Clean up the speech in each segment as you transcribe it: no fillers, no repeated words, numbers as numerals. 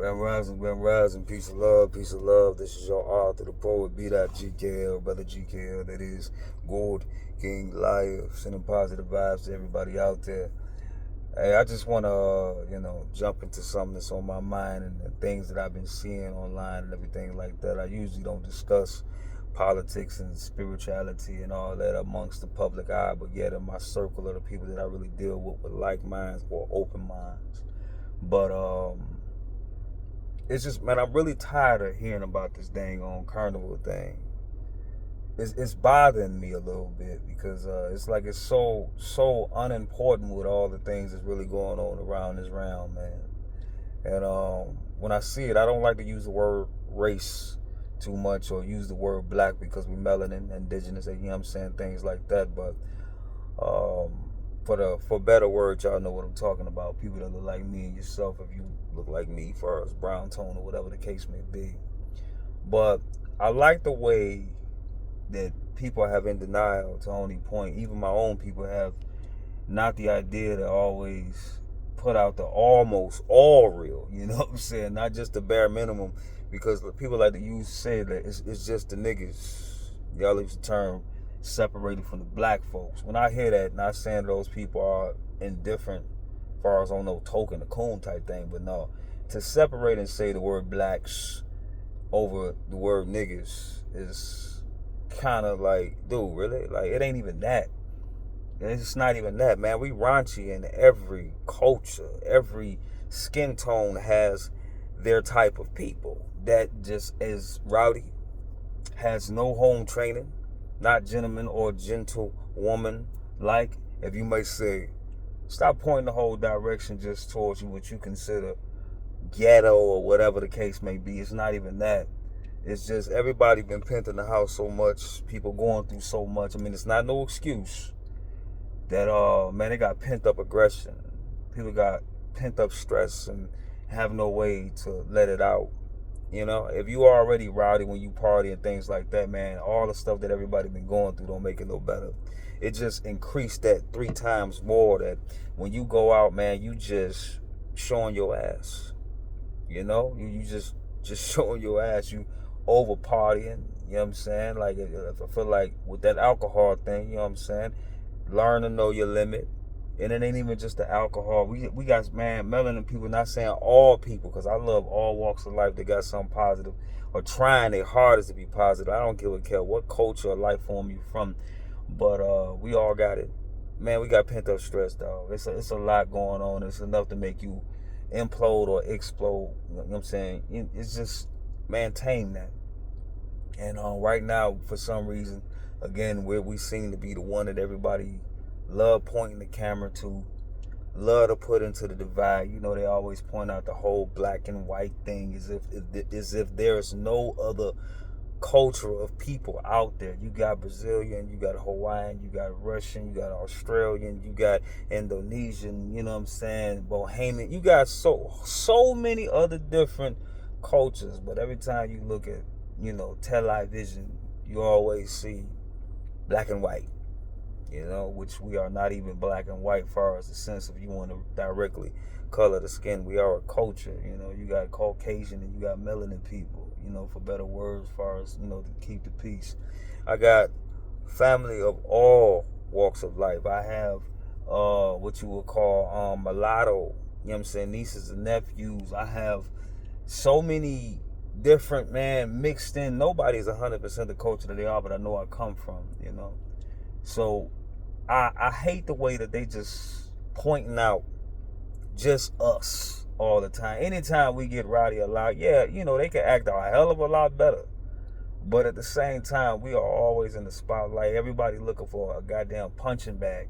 Grand Rising, peace of love, peace of love. This is your author, the poet, B.GKL, Brotha B.GKL, that is Gold King Lio'lf, sending positive vibes to everybody out there. Hey, I just want to, jump into something that's on my mind and things that I've been seeing online and everything like that. I usually don't discuss politics and spirituality and all that amongst the public eye, but yet in my circle of the people that I really deal with like minds or open minds. But it's just, man, I'm really tired of hearing about this dang on Carnival thing. It's bothering me a little bit because it's like it's so unimportant with all the things that's really going on around this realm, man. And when I see it, I don't like to use the word race too much or use the word black because we melanin, indigenous, you know what I'm saying, things like that. But for better words, y'all know what I'm talking about. People that look like me and yourself, if you look like me, far as brown tone or whatever the case may be. But I like the way that people have in denial to only point. Even my own people have not the idea to always put out the almost all real, you know what I'm saying? Not just the bare minimum, because people like to say that it's just the niggas. Y'all use the term separated from the black folks. When I hear that, not saying those people are indifferent as far as on no token, a coon type thing, but no. To separate and say the word blacks over the word niggas is kind of like, dude, really? Like, it ain't even that. It's not even that, man. We raunchy in every culture. Every skin tone has their type of people that just is rowdy, has no home training, not gentleman or gentlewoman. Like, if you may say, stop pointing the whole direction just towards what you consider ghetto or whatever the case may be. It's not even that. It's just everybody been pent in the house so much, people going through so much. I mean, it's not no excuse that man, they got pent up aggression. People got pent up stress and have no way to let it out. You know, if you are already rowdy when you party and things like that, man, all the stuff that everybody been going through don't make it no better. It just increased that 3 times more, that when you go out, man, you just showing your ass. You know, you just showing your ass. You over partying, you know what I'm saying? Like, if I feel like with that alcohol thing, you know what I'm saying? Learn to know your limit. And it ain't even just the alcohol. We got, man, melanin people, not saying all people, because I love all walks of life that got something positive or trying their hardest to be positive. I don't give a care what culture or life form you from, but we all got it. Man, we got pent up stress, dog. It's a lot going on. It's enough to make you implode or explode. You know what I'm saying? It's just, man, tame that. And right now, for some reason, again, where we seem to be the one that everybody love pointing the camera to, love to put into the divide. You know, they always point out the whole black and white thing as if there is no other culture of people out there. You got Brazilian, you got Hawaiian, you got Russian, you got Australian, you got Indonesian, you know what I'm saying, Bohemian. You got so many other different cultures, but every time you look at, television, you always see black and white, which we are not even black and white far as the sense of you want to directly color the skin. We are a culture, you got Caucasian and you got melanin people, for better words, as far as, to keep the peace. I got family of all walks of life. I have what you would call mulatto, nieces and nephews. I have so many different, man, mixed in. Nobody's 100% the culture that they are, but I know I come from, So I hate the way that they just pointing out just us all the time. Anytime we get rowdy or loud, yeah, they can act a hell of a lot better. But at the same time, we are always in the spotlight. Everybody looking for a goddamn punching bag.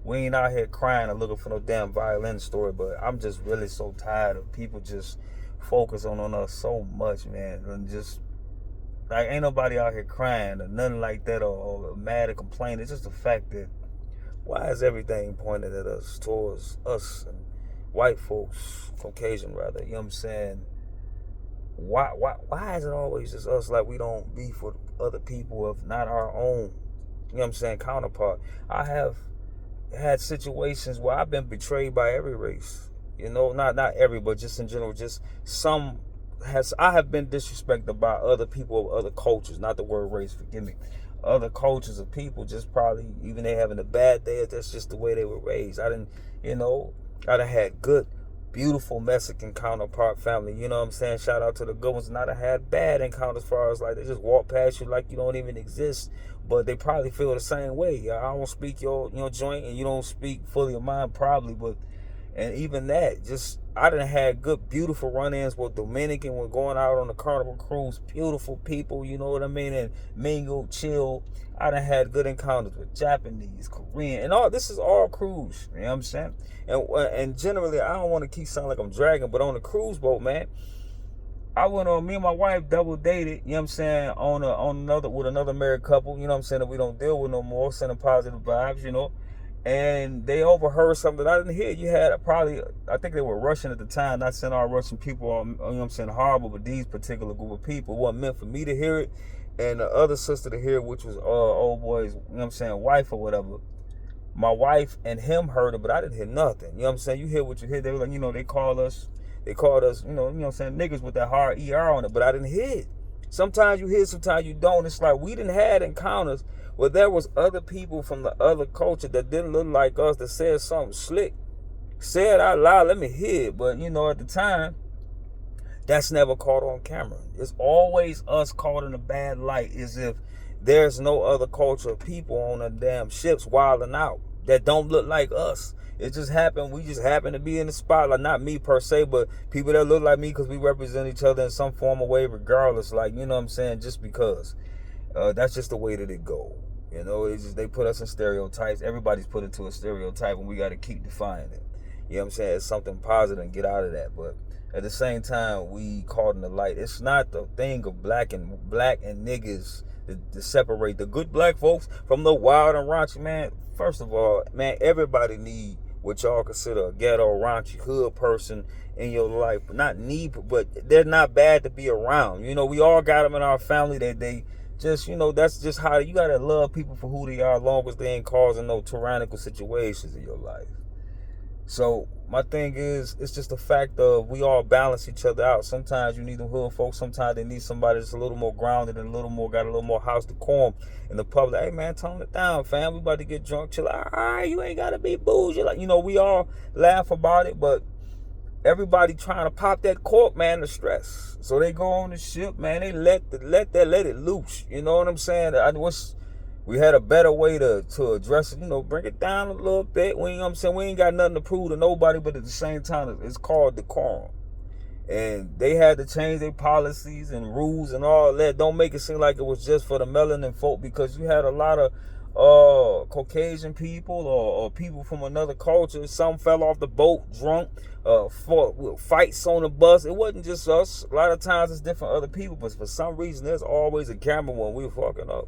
We ain't out here crying and looking for no damn violin story, but I'm just really so tired of people just focusing on us so much, man. And just, like, ain't nobody out here crying or nothing like that or mad or complaining. It's just the fact that why is everything pointed at us, towards us and white folks, Caucasian rather, you know what I'm saying? Why is it always just us? Like, we don't beef with other people if not our own, you know what I'm saying, counterpart. I have had situations where I've been betrayed by every race. You know, not every, but just in general, just some I have been disrespected by other people of other cultures, not the word race, forgive me. Other cultures of people, just probably, even they having a bad day, that's just the way they were raised. I didn't, you know, I done had good, beautiful Mexican counterpart family, you know what I'm saying? Shout out to the good ones. And I done had bad encounters as far as like they just walk past you like you don't even exist, but they probably feel the same way. I don't speak your joint, and you don't speak fully of mine probably, but and even that, just I done had good, beautiful run-ins with Dominican when going out on the Carnival Cruise. Beautiful people, you know what I mean, and mingle, chill. I done had good encounters with Japanese, Korean, and all. This is all cruise. You know what I'm saying? And generally, I don't want to keep sounding like I'm dragging, but on the cruise boat, man, I went on. Me and my wife double dated. You know what I'm saying? On another with another married couple. You know what I'm saying, that we don't deal with no more. Sending positive vibes. You know. And they overheard something I didn't hear. You had probably, I think they were Russian at the time, not saying all Russian people are, you know what I'm saying, horrible, but these particular group of people, it wasn't meant for me to hear it, and the other sister to hear it, which was old boy's, you know what I'm saying, wife or whatever. My wife and him heard it, but I didn't hear nothing. You know what I'm saying? You hear what you hear. They were like, you know, they called us, you know what I'm saying, niggas with that hard ER on it, but I didn't hear it. Sometimes you hear, sometimes you don't. It's like we didn't had encounters where there was other people from the other culture that didn't look like us that said something slick, said out loud, let me hear it. But, you know, at the time, that's never caught on camera. It's always us caught in a bad light, as if there's no other culture of people on the damn ships wilding out that don't look like us. It just happened. We just happen to be in the spotlight. Not me per se, but people that look like me, because we represent each other in some form of way, regardless. Like, you know what I'm saying? Just because. That's just the way that it go. You know, it's just they put us in stereotypes. Everybody's put into a stereotype, and we got to keep defying it. You know what I'm saying? It's something positive and get out of that. But at the same time, we caught in the light. It's not the thing of black and niggas to separate the good black folks from the wild and raunchy, man. First of all, man, everybody need what y'all consider a ghetto, raunchy, hood person in your life. Not need, but they're not bad to be around. You know, we all got them in our family that they just, you know, that's just how you gotta love people for who they are, as long as they ain't causing no tyrannical situations in your life. So my thing is, it's just the fact of we all balance each other out. Sometimes you need them hood folks. Sometimes they need somebody that's a little more grounded and a little more, got a little more house decorum in the public. Hey man, tone it down, fam. We about to get drunk. Chill out. All right, you ain't gotta be bougie. Like, you know, we all laugh about it, but everybody trying to pop that cork, man, the stress. So they go on the ship, man. They let it loose. You know what I'm saying? I wish we had a better way to address it. You know, bring it down a little bit. You know what I'm saying? We ain't got nothing to prove to nobody, but at the same time, it's called decorum. And they had to change their policies and rules and all that. Don't make it seem like it was just for the melanin folk, because you had a lot of Caucasian people or people from another culture. Some fell off the boat drunk, fought fights on the bus. It wasn't just us. A lot of times it's different other people, but for some reason there's always a camera when we're fucking up.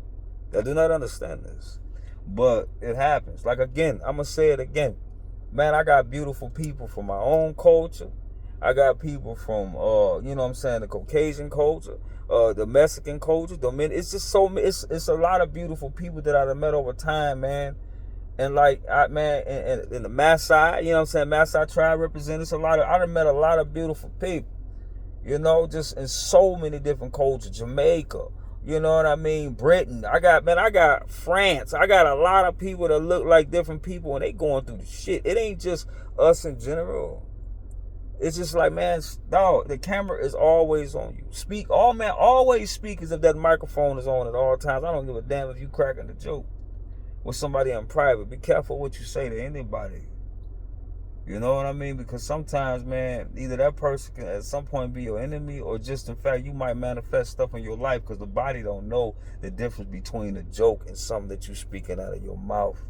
I do not understand this, but it happens. Like, again, I'm gonna say it again, man. I got beautiful people from my own culture. I got people from, you know what I'm saying, the Caucasian culture, the Mexican culture, it's just it's a lot of beautiful people that I've met over time, man. And like, man, in the Maasai, you know what I'm saying, Maasai tribe represents I done met a lot of beautiful people, you know, just in so many different cultures. Jamaica, you know what I mean, Britain. I got France. I got a lot of people that look like different people, and they going through the shit. It ain't just us in general. It's just like, man, dog, the camera is always on you. Always speak as if that microphone is on at all times. I don't give a damn if you cracking the joke with somebody in private. Be careful what you say to anybody. You know what I mean? Because sometimes, man, either that person can at some point be your enemy, or just in fact, you might manifest stuff in your life because the body don't know the difference between a joke and something that you speaking out of your mouth.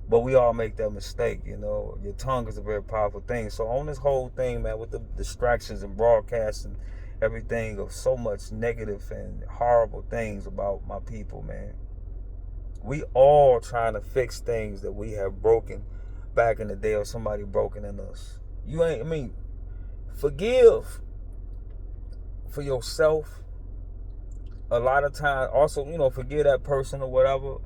But we all make that mistake, you know. Your tongue is a very powerful thing. So on this whole thing, man, with the distractions and broadcasting everything of so much negative and horrible things about my people, man, we all trying to fix things that we have broken back in the day, or somebody broken in us. Forgive for yourself. A lot of times, also, you know, forgive that person or whatever.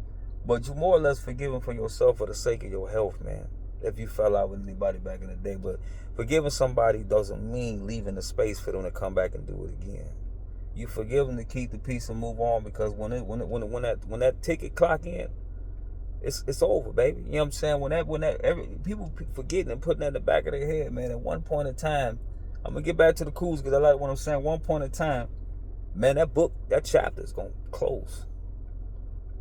But you more or less forgiving for yourself for the sake of your health, man. if you fell out with anybody back in the day. But forgiving somebody doesn't mean leaving the space for them to come back and do it again. You forgive them to keep the peace and move on, because when that ticket clock in, it's over, baby. You know what I'm saying? People forgetting and putting that in the back of their head, man. At one point in time, I'm gonna get back to the cruise because I like what I'm saying. One point in time, man, that chapter is gonna close.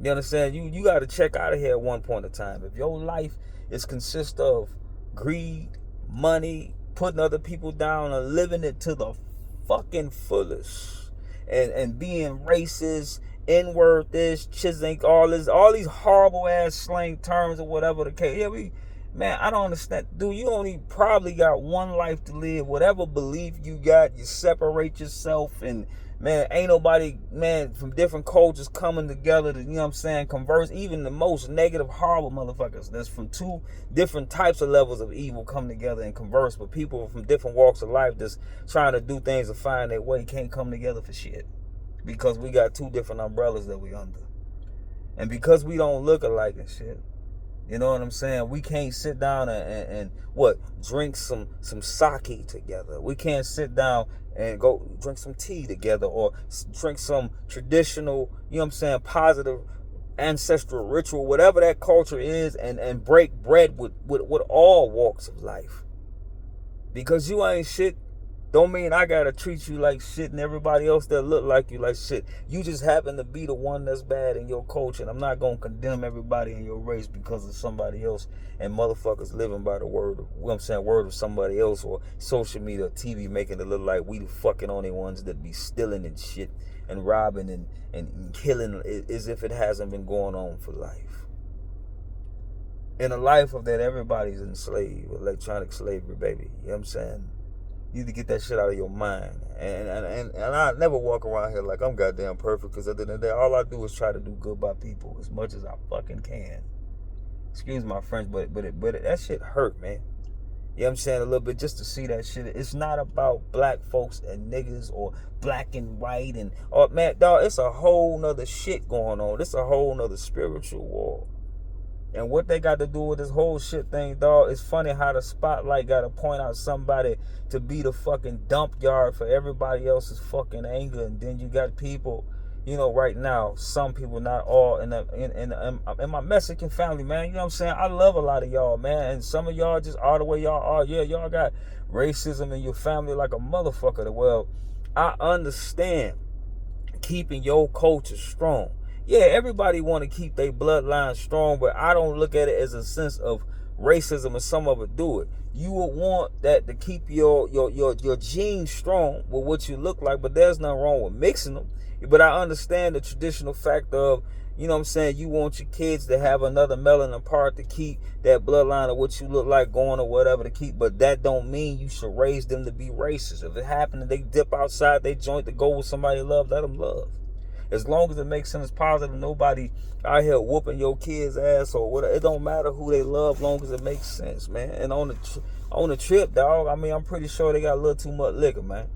You understand? You got to check out of here at one point in time. If your life is consist of greed, money, putting other people down, and living it to the fucking fullest, and being racist, N-word, this, chiseling, all these horrible ass slang terms or whatever the case. Yeah, man, I don't understand. Dude, you only probably got one life to live. Whatever belief you got, you separate yourself, and man, ain't nobody, man, from different cultures coming together to, you know what I'm saying, converse. Even the most negative, horrible motherfuckers that's from two different types of levels of evil come together and converse. But people from different walks of life that's trying to do things and find their way can't come together for shit, because we got two different umbrellas that we under. And because we don't look alike and shit, you know what I'm saying, we can't sit down and drink some sake together. We can't sit down and go drink some tea together, or drink some traditional, you know what I'm saying, positive ancestral ritual, whatever that culture is, and break bread with all walks of life. Because you ain't shit don't mean I gotta treat you like shit and everybody else that look like you like shit. You just happen to be the one that's bad in your culture, and I'm not gonna condemn everybody in your race because of somebody else and motherfuckers living by the word of, you know what I'm saying, word of somebody else, or social media or TV making it look like we the fucking only ones that be stealing and shit and robbing and killing as if it hasn't been going on for life. In a life of that, everybody's enslaved, electronic slavery, baby. You know what I'm saying? You need to get that shit out of your mind. And I never walk around here like I'm goddamn perfect, because at the end of the day, all I do is try to do good by people as much as I fucking can. Excuse my French, but that shit hurt, man. You know what I'm saying? A little bit, just to see that shit. It's not about black folks and niggas or black and white and, oh man, dog, it's a whole nother shit going on. It's a whole nother spiritual war. And what they got to do with this whole shit thing, dog, it's funny how the spotlight got to point out somebody to be the fucking dump yard for everybody else's fucking anger. And then you got people, you know, right now, some people, not all, in my Mexican family, man, you know what I'm saying? I love a lot of y'all, man. And some of y'all just are the way y'all are. Yeah, y'all got racism in your family like a motherfucker. Well, I understand keeping your culture strong. Yeah, everybody want to keep their bloodline strong, but I don't look at it as a sense of racism, and some of it do it. You would want that to keep your genes strong with what you look like, but there's nothing wrong with mixing them. But I understand the traditional fact of, you know what I'm saying, you want your kids to have another melanin part to keep that bloodline of what you look like going or whatever to keep, but that don't mean you should raise them to be racist. If it happened and they dip outside they joint to go with somebody they love, let them love. As long as it makes sense positive, nobody out here whooping your kid's ass or whatever. It don't matter who they love, long as it makes sense, man. And on the trip, dog, I mean, I'm pretty sure they got a little too much liquor, man.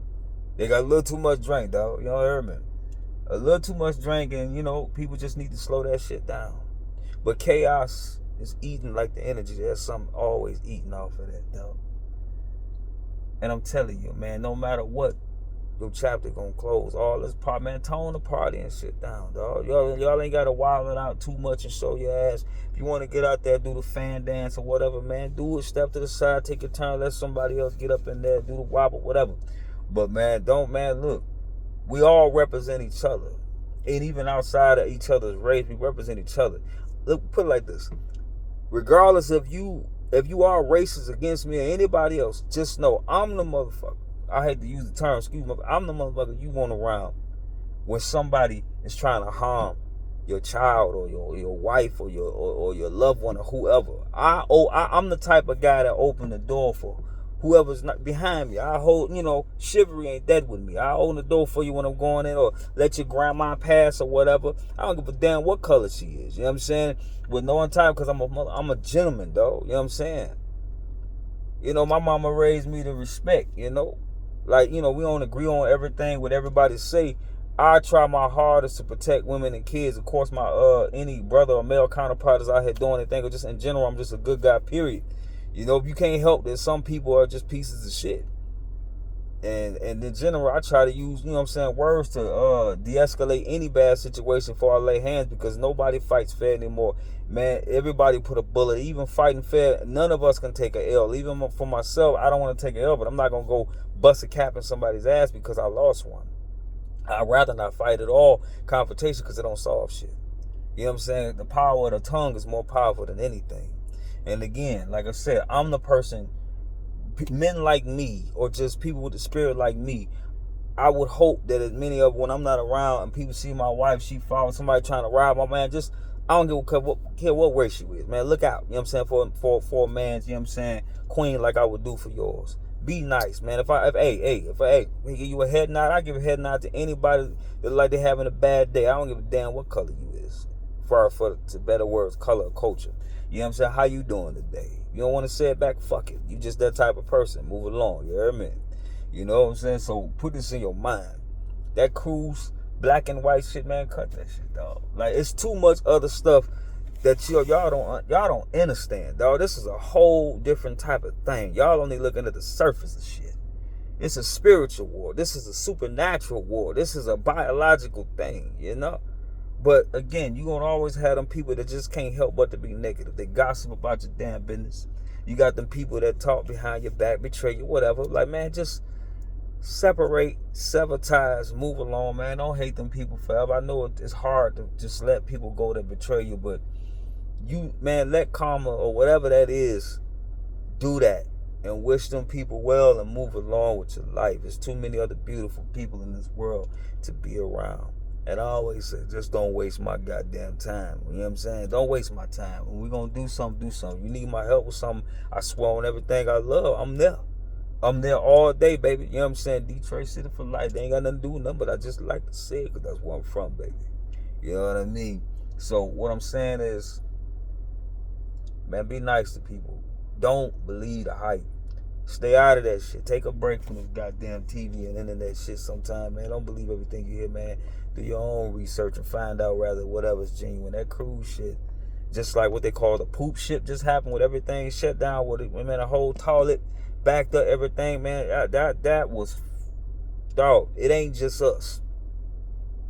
They got a little too much drink, dog. You know what I mean? A little too much drink, and, you know, people just need to slow that shit down. But chaos is eating like the energy. There's something always eating off of that, dog. And I'm telling you, man, no matter what, your chapter gonna close. All this part, man, tone the party and shit down, dog. Y'all ain't gotta wild it out too much and show your ass. If you wanna get out there, do the fan dance or whatever, man, do it. Step to the side, take your turn, let somebody else get up in there, do the wobble, whatever. But man, look, we all represent each other. And even outside of each other's race, we represent each other. Look, put it like this. Regardless if you are racist against me or anybody else, just know I'm the motherfucker. I hate to use the term, excuse me, but I'm the motherfucker you want around when somebody is trying to harm your child or your wife or your loved one or whoever. I'm the type of guy that open the door for whoever's not behind me. I hold, you know, chivalry ain't dead with me. I open the door for you when I'm going in, or let your grandma pass or whatever. I don't give a damn what color she is. You know what I'm saying? With no time, because I'm a gentleman, though. You know what I'm saying? You know, my mama raised me to respect, you know. Like, you know, we don't agree on everything what everybody say. I try my hardest to protect women and kids. Of course, my any brother or male counterpart is out here doing anything, or just in general, I'm just a good guy, period. You know, you can't help that some people are just pieces of shit. And in general, I try to use, you know what I'm saying, words to de-escalate any bad situation before I lay hands, because nobody fights fair anymore. Man, everybody put a bullet. Even fighting fair, none of us can take a L. Even for myself, I don't want to take an L, but I'm not going to go bust a cap in somebody's ass because I lost one. I'd rather not fight at all confrontation, because it don't solve shit. You know what I'm saying? The power of the tongue is more powerful than anything. And again, like I said, I'm the person, men like me, or just people with the spirit like me, I would hope that as many of, when I'm not around and people see my wife, she follows somebody trying to rob my man, just, I don't care what race she is, man. Look out, you know what I'm saying, for a man's, you know what I'm saying, queen, like I would do for yours. Be nice, man. If I give you a head nod, I give a head nod to anybody that like they having a bad day. I don't give a damn what color you is. For better words, color or culture. You know what I'm saying? How you doing today? You don't want to say it back, fuck it. You just that type of person. Move along, you heard me? You know what I'm saying? So put this in your mind. That cruise, black and white shit, man, cut that shit, dog. Like, it's too much other stuff that y'all don't understand, dog. This is a whole different type of thing. Y'all only looking at the surface of shit. It's a spiritual war. This is a supernatural war. This is a biological thing, you know? But again, you're going to always have them people that just can't help but to be negative. They gossip about your damn business. You got them people that talk behind your back, betray you, whatever. Like, man, just separate, sever ties, move along, man. Don't hate them people forever. I know it's hard to just let people go that betray you, but you, man, let karma or whatever that is do that and wish them people well and move along with your life. There's too many other beautiful people in this world to be around. And I always say, just don't waste my goddamn time. You know what I'm saying? Don't waste my time. When we're going to do something, do something. You need my help with something, I swear on everything I love, I'm there. I'm there all day, baby. You know what I'm saying? Detroit City for life. They ain't got nothing to do with nothing, but I just like to say it because that's where I'm from, baby. You know what I mean? So what I'm saying is, man, be nice to people. Don't believe the hype. Stay out of that shit. Take a break from this goddamn TV and internet shit sometime, man. Don't believe everything you hear, man. Do your own research and find out rather whatever's genuine. That cruise shit, just like what they call the poop ship, just happened with everything shut down with it. Man, a whole toilet backed up, everything, man. That was, dog. It ain't just us.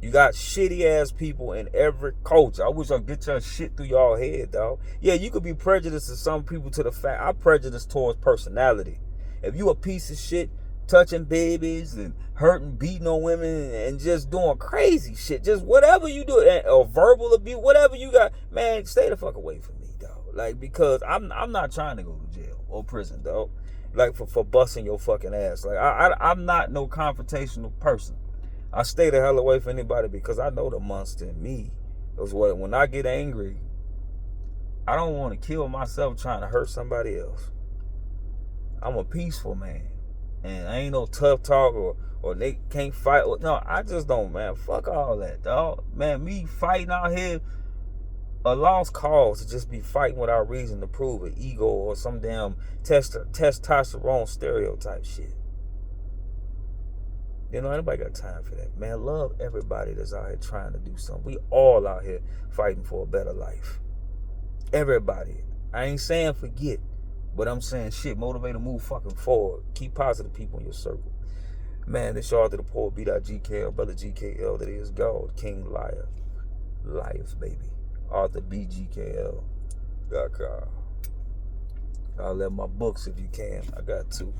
You got shitty ass people in every culture. I wish I get your shit through y'all head, dog. Yeah, you could be prejudiced to some people to the fact I'm prejudiced towards personality. If you a piece of shit, touching babies and hurting, beating on women and just doing crazy shit, just whatever you do, or verbal abuse, whatever you got, man, stay the fuck away from me, dog. Like, because I'm not trying to go to jail or prison, dog. Like for busting your fucking ass. Like I'm not no confrontational person. I stay the hell away from anybody because I know the monster in me is what, when I get angry, I don't want to kill myself trying to hurt somebody else. I'm a peaceful man. And I ain't no tough talk or they can't fight. No, I just don't, man. Fuck all that, dog. Man, me fighting out here, a lost cause to just be fighting without reason to prove an ego or some damn testosterone stereotype shit. You know, anybody got time for that? Man, love everybody that's out here trying to do something. We all out here fighting for a better life. Everybody. I ain't saying forget, but I'm saying shit, motivate to move fucking forward. Keep positive people in your circle. Man, this y'all to the poet B.GKL, Brotha B.GKL, that is God, King Lio'lf, baby. Brotha B.GKL. .com. I'll let my books if you can. I got two.